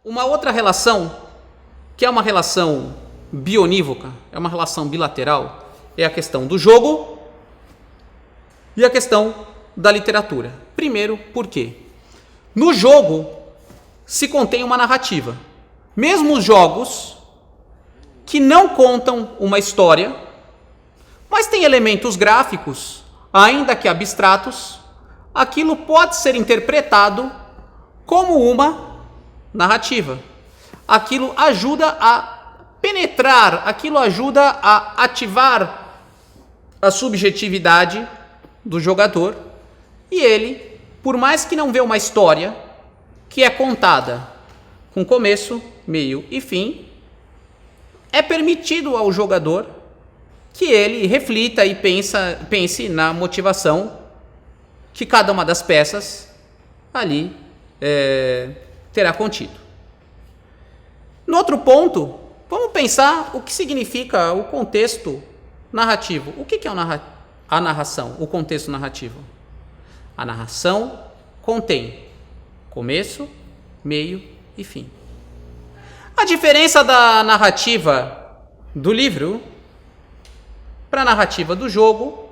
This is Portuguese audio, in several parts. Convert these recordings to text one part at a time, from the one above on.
Uma outra relação, que é uma relação bionívoca, é uma relação bilateral, é a questão do jogo e a questão da literatura. Primeiro, por quê? No jogo se contém uma narrativa. Mesmo os jogos que não contam uma história, mas tem elementos gráficos, ainda que abstratos, aquilo pode ser interpretado como uma narrativa. Aquilo ajuda a penetrar, aquilo ajuda a ativar a subjetividade do jogador e ele, por mais que não vê uma história que é contada com começo, meio e fim, é permitido ao jogador que ele reflita e pense na motivação que cada uma das peças ali terá contido. No outro ponto, vamos pensar o que significa o contexto narrativo. O que é a narração, o contexto narrativo? A narração contém começo, meio e fim. A diferença da narrativa do livro para a narrativa do jogo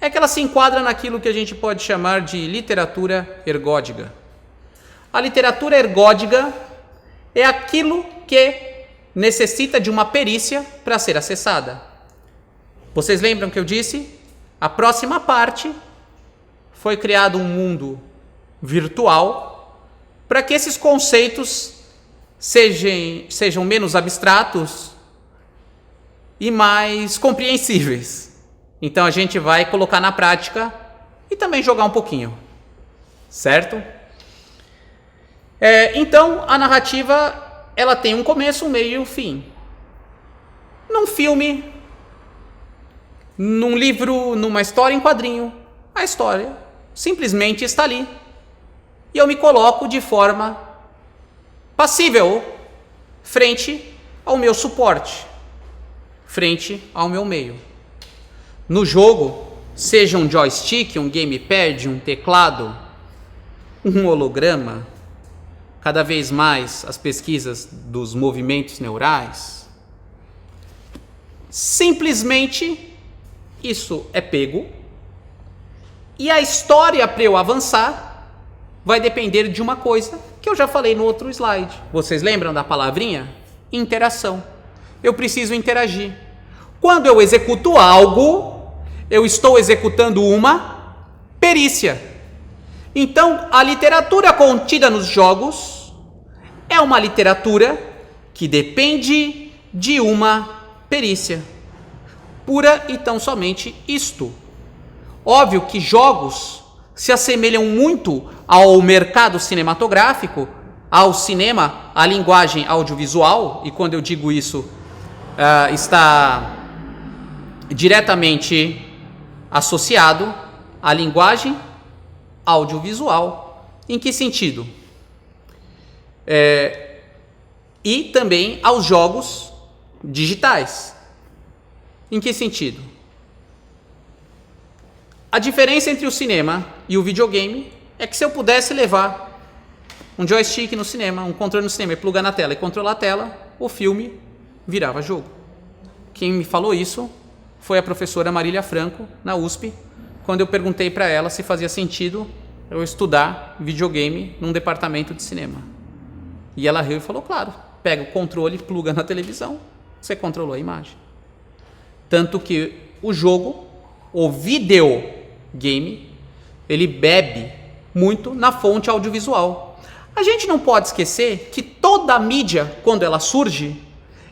é que ela se enquadra naquilo que a gente pode chamar de literatura ergódica. A literatura ergódica é aquilo que necessita de uma perícia para ser acessada. Vocês lembram que eu disse? A próxima parte foi criado um mundo virtual para que esses conceitos sejam menos abstratos e mais compreensíveis. Então a gente vai colocar na prática e também jogar um pouquinho, certo? Então a narrativa ela tem um começo, um meio e um fim. Num filme, num livro, numa história em quadrinho, a história simplesmente está ali. E eu me coloco de forma passível frente ao meu suporte, frente ao meu meio. No jogo, seja um joystick, um gamepad, um teclado, um holograma, cada vez mais as pesquisas dos movimentos neurais, simplesmente isso é pego e a história para eu avançar vai depender de uma coisa que eu já falei no outro slide. Vocês lembram da palavrinha? Interação. Eu preciso interagir. Quando eu executo algo, eu estou executando uma perícia. Então, a literatura contida nos jogos é uma literatura que depende de uma perícia. Pura e tão somente isto. Óbvio que jogos se assemelham muito ao mercado cinematográfico, ao cinema, à linguagem audiovisual, e quando eu digo isso, está diretamente associado à linguagem audiovisual. Em que sentido? E também aos jogos digitais. Em que sentido? A diferença entre o cinema e o videogame é que se eu pudesse levar um joystick no cinema, um controle no cinema e plugar na tela e controlar a tela, o filme virava jogo. Quem me falou isso foi a professora Marília Franco, na USP, quando eu perguntei para ela se fazia sentido eu estudar videogame num departamento de cinema. E ela riu e falou, claro, pega o controle, pluga na televisão, você controlou a imagem. Tanto que o jogo, o videogame, ele bebe muito na fonte audiovisual. A gente não pode esquecer que toda a mídia, quando ela surge,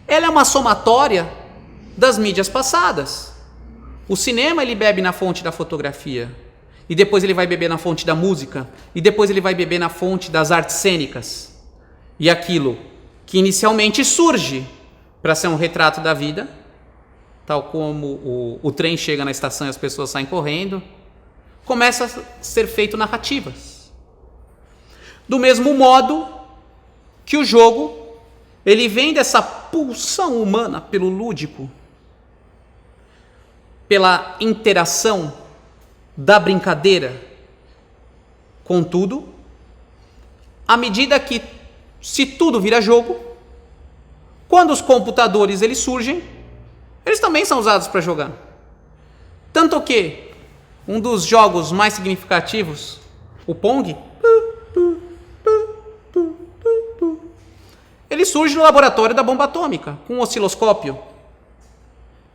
ela é uma somatória das mídias passadas. O cinema, ele bebe na fonte da fotografia, e depois ele vai beber na fonte da música, e depois ele vai beber na fonte das artes cênicas. E aquilo que inicialmente surge para ser um retrato da vida, tal como o trem chega na estação e as pessoas saem correndo, começa a ser feito narrativas. Do mesmo modo que o jogo, ele vem dessa pulsão humana pelo lúdico, pela interação da brincadeira. Contudo, à medida que se tudo vira jogo, quando os computadores eles surgem, eles também são usados para jogar. Tanto que um dos jogos mais significativos, o Pong, ele surge no laboratório da bomba atômica, com um osciloscópio.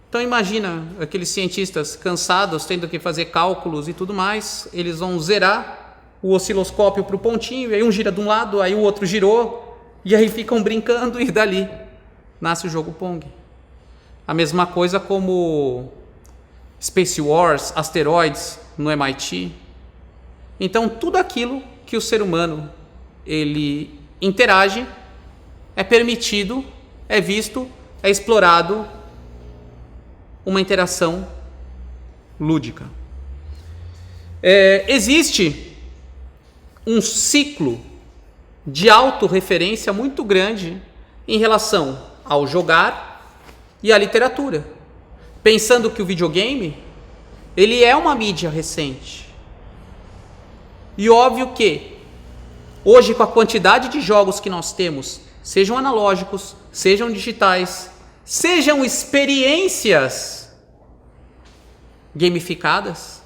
Então imagina aqueles cientistas cansados, tendo que fazer cálculos e tudo mais, eles vão zerar o osciloscópio para o pontinho, e aí um gira de um lado, aí o outro girou, e aí ficam brincando e dali nasce o jogo Pong. A mesma coisa como Space Wars, asteroides no MIT. Então tudo aquilo que o ser humano ele interage é permitido, é visto, é explorado uma interação lúdica. Existe um ciclo de autorreferência muito grande em relação ao jogar e à literatura. Pensando que o videogame, ele é uma mídia recente. E óbvio que, hoje com a quantidade de jogos que nós temos, sejam analógicos, sejam digitais, sejam experiências gamificadas,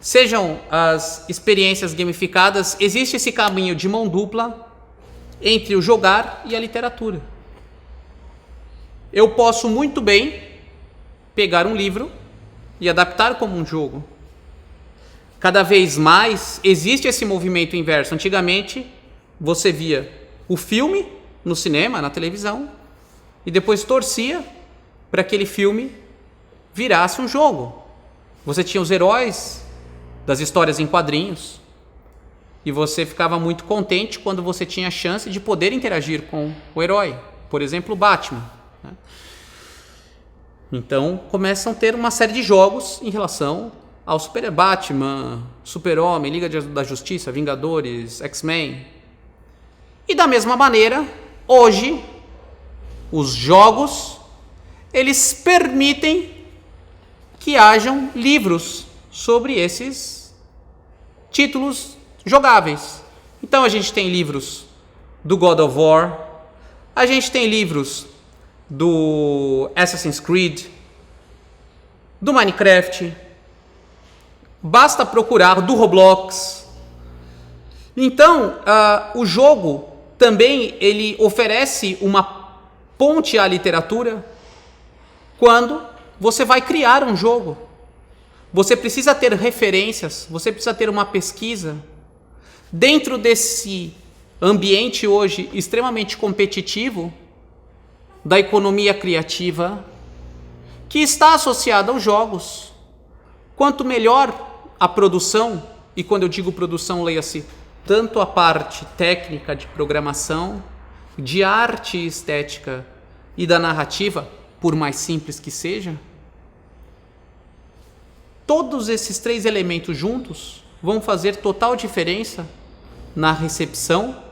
sejam as experiências gamificadas, existe esse caminho de mão dupla entre o jogar e a literatura. Eu posso muito bem pegar um livro e adaptar como um jogo. Cada vez mais existe esse movimento inverso. Antigamente, você via o filme no cinema, na televisão, e depois torcia para aquele filme virasse um jogo. Você tinha os heróis das histórias em quadrinhos, e você ficava muito contente quando você tinha a chance de poder interagir com o herói. Por exemplo, o Batman. Então, começam a ter uma série de jogos em relação ao Batman, Super-Homem, Liga da Justiça, Vingadores, X-Men. E da mesma maneira, hoje, os jogos, eles permitem que hajam livros sobre esses títulos jogáveis. Então, a gente tem livros do God of War, a gente tem livros do Assassin's Creed, do Minecraft, basta procurar do Roblox. Então, o jogo também ele oferece uma ponte à literatura. Quando você vai criar um jogo, você precisa ter referências, você precisa ter uma pesquisa. Dentro desse ambiente hoje extremamente competitivo, da economia criativa, que está associada aos jogos. Quanto melhor a produção, e quando eu digo produção, leia-se tanto a parte técnica de programação, de arte e estética e da narrativa, por mais simples que seja, todos esses três elementos juntos vão fazer total diferença na recepção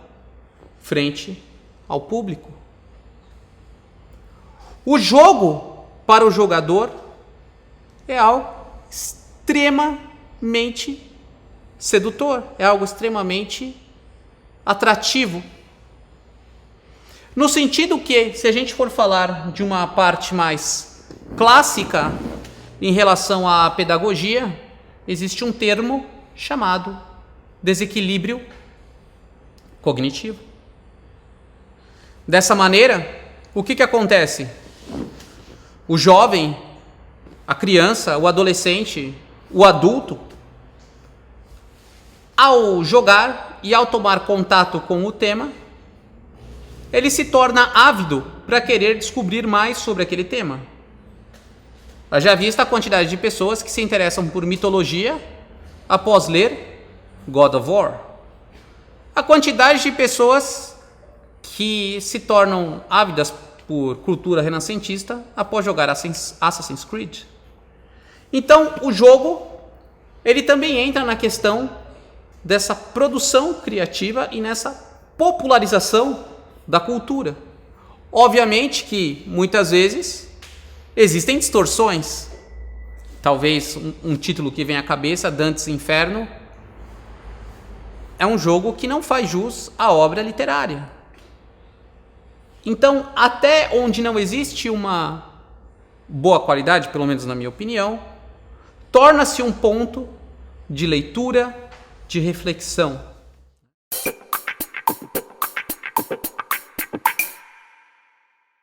frente ao público. O jogo, para o jogador, é algo extremamente sedutor, é algo extremamente atrativo. No sentido que, se a gente for falar de uma parte mais clássica em relação à pedagogia, existe um termo chamado desequilíbrio cognitivo. Dessa maneira, o que acontece? O jovem, a criança, o adolescente, o adulto, ao jogar e ao tomar contato com o tema, ele se torna ávido para querer descobrir mais sobre aquele tema. Já vista a quantidade de pessoas que se interessam por mitologia após ler God of War. A quantidade de pessoas que se tornam ávidas por cultura renascentista após jogar Assassin's Creed. Então, o jogo, ele também entra na questão dessa produção criativa e nessa popularização da cultura. Obviamente que, muitas vezes, Existem distorções. Talvez um título que vem à cabeça, Dante's Inferno, é um jogo que não faz jus à obra literária. Então, até onde não existe uma boa qualidade, pelo menos na minha opinião, torna-se um ponto de leitura, de reflexão.